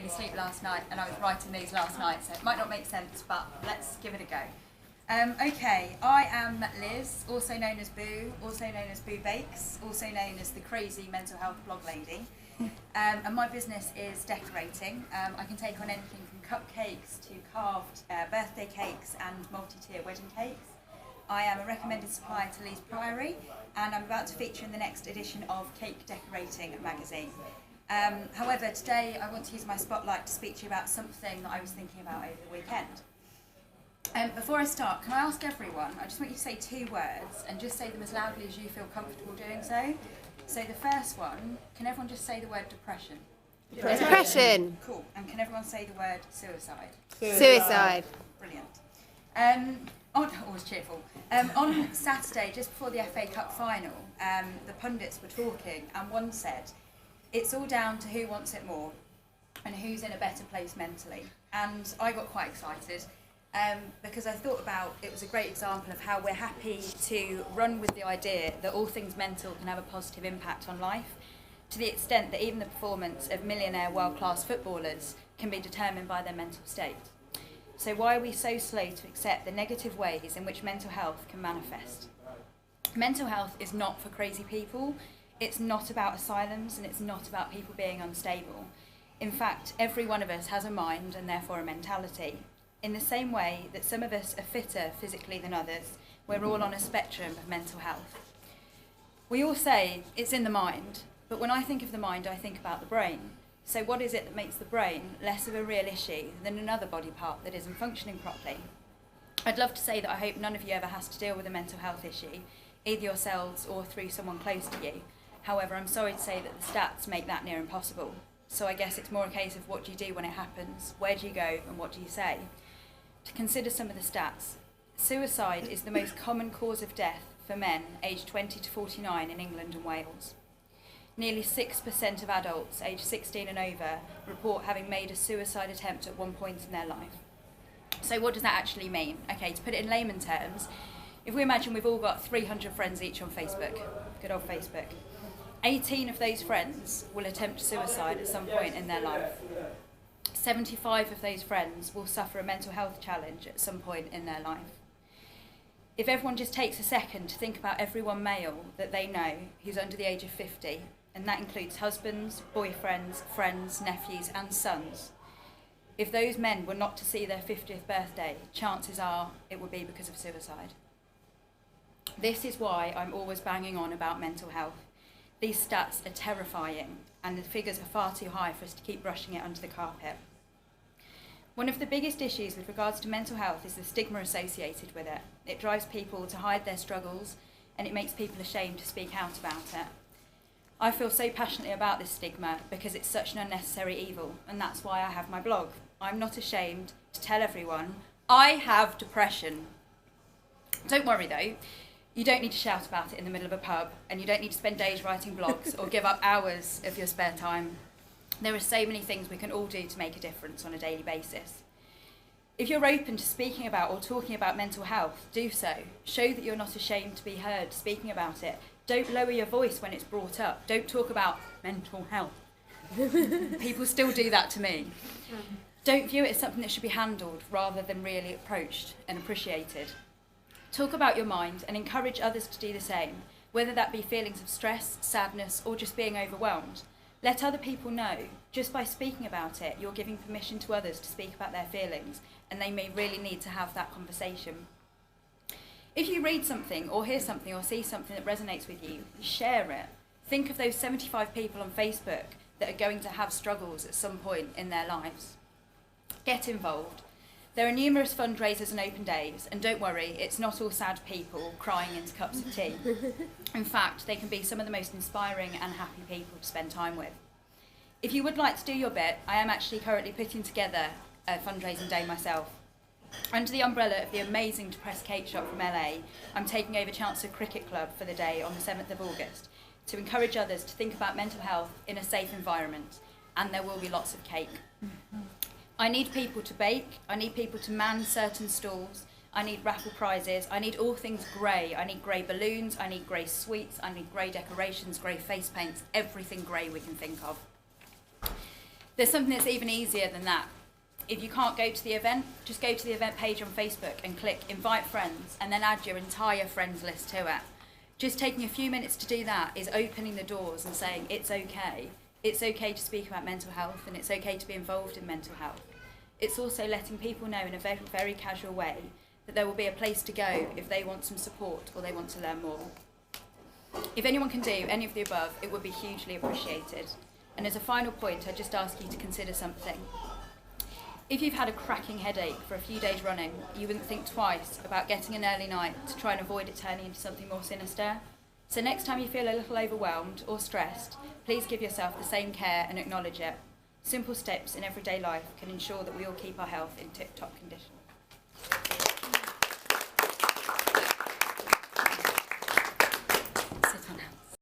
asleep last night and I was writing these last night, so it might not make sense, but let's give it a go. Okay, I am Liz, also known as Boo, also known as BuBakes, also known as the crazy mental health blog lady. And my business is decorating. I can take on anything from cupcakes to carved birthday cakes and multi-tier wedding cakes. I am a recommended supplier to Lee's Priory, and I'm about to feature in the next edition of Cake Decorating magazine. However, today I want to use my spotlight to speak to you about something that I was thinking about over the weekend. Before I start, can I ask everyone, I just want you to say 2 words and just say them as loudly as you feel comfortable doing so. So the first one, can everyone just say the word depression? Depression. Cool. And can everyone say the word suicide? Suicide. Brilliant. Always cheerful. On Saturday, just before the FA Cup final, the pundits were talking, and one said, it's all down to who wants it more and who's in a better place mentally. And I got quite excited because I thought about it was a great example of how we're happy to run with the idea that all things mental can have a positive impact on life, to the extent that even the performance of millionaire world-class footballers can be determined by their mental state. So why are we so slow to accept the negative ways in which mental health can manifest? Mental health is not for crazy people. It's not about asylums, and it's not about people being unstable. In fact, every one of us has a mind and therefore a mentality. In the same way that some of us are fitter physically than others, we're all on a spectrum of mental health. We all say it's in the mind, but when I think of the mind, I think about the brain. So what is it that makes the brain less of a real issue than another body part that isn't functioning properly? I'd love to say that I hope none of you ever has to deal with a mental health issue, either yourselves or through someone close to you. However, I'm sorry to say that the stats make that near impossible. So I guess it's more a case of what do you do when it happens, where do you go, and what do you say? To consider some of the stats, suicide is the most common cause of death for men aged 20 to 49 in England and Wales. Nearly 6% of adults aged 16 and over report having made a suicide attempt at one point in their life. So what does that actually mean? Okay, to put it in layman terms, if we imagine we've all got 300 friends each on Facebook, good old Facebook, 18 of those friends will attempt suicide at some point in their life. 75 of those friends will suffer a mental health challenge at some point in their life. If everyone just takes a second to think about everyone male that they know who's under the age of 50, and that includes husbands, boyfriends, friends, nephews and sons, if those men were not to see their 50th birthday, chances are it would be because of suicide. This is why I'm always banging on about mental health. These stats are terrifying, and the figures are far too high for us to keep brushing it under the carpet. One of the biggest issues with regards to mental health is the stigma associated with it. It drives people to hide their struggles, and it makes people ashamed to speak out about it. I feel so passionately about this stigma because it's such an unnecessary evil, and that's why I have my blog. I'm not ashamed to tell everyone I have depression. Don't worry though, you don't need to shout about it in the middle of a pub, and you don't need to spend days writing blogs or give up hours of your spare time. There are so many things we can all do to make a difference on a daily basis. If you're open to speaking about or talking about mental health, do so. Show that you're not ashamed to be heard speaking about it. Don't lower your voice when it's brought up. Don't talk about mental health. People still do that to me. Don't view it as something that should be handled rather than really approached and appreciated. Talk about your mind and encourage others to do the same, whether that be feelings of stress, sadness, or just being overwhelmed. Let other people know. Just by speaking about it, you're giving permission to others to speak about their feelings, and they may really need to have that conversation. If you read something or hear something or see something that resonates with you, share it. Think of those 75 people on Facebook that are going to have struggles at some point in their lives. Get involved. There are numerous fundraisers and open days, and don't worry, it's not all sad people crying into cups of tea. In fact, they can be some of the most inspiring and happy people to spend time with. If you would like to do your bit, I am actually currently putting together a fundraising day myself. Under the umbrella of the amazing Depressed Cake Shop from LA, I'm taking over Chancellor Cricket Club for the day on the 7th of August to encourage others to think about mental health in a safe environment, and there will be lots of cake. I need people to bake, I need people to man certain stalls, I need raffle prizes, I need all things grey. I need grey balloons, I need grey sweets, I need grey decorations, grey face paints, everything grey we can think of. There's something that's even easier than that. If you can't go to the event, just go to the event page on Facebook and click invite friends and then add your entire friends list to it. Just taking a few minutes to do that is opening the doors and saying it's okay. It's okay to speak about mental health and it's okay to be involved in mental health. It's also letting people know in a very, very casual way that there will be a place to go if they want some support or they want to learn more. If anyone can do any of the above, it would be hugely appreciated. And as a final point, I'd just ask you to consider something. If you've had a cracking headache for a few days running, you wouldn't think twice about getting an early night to try and avoid it turning into something more sinister. So next time you feel a little overwhelmed or stressed, please give yourself the same care and acknowledge it. Simple steps in everyday life can ensure that we all keep our health in tip-top condition.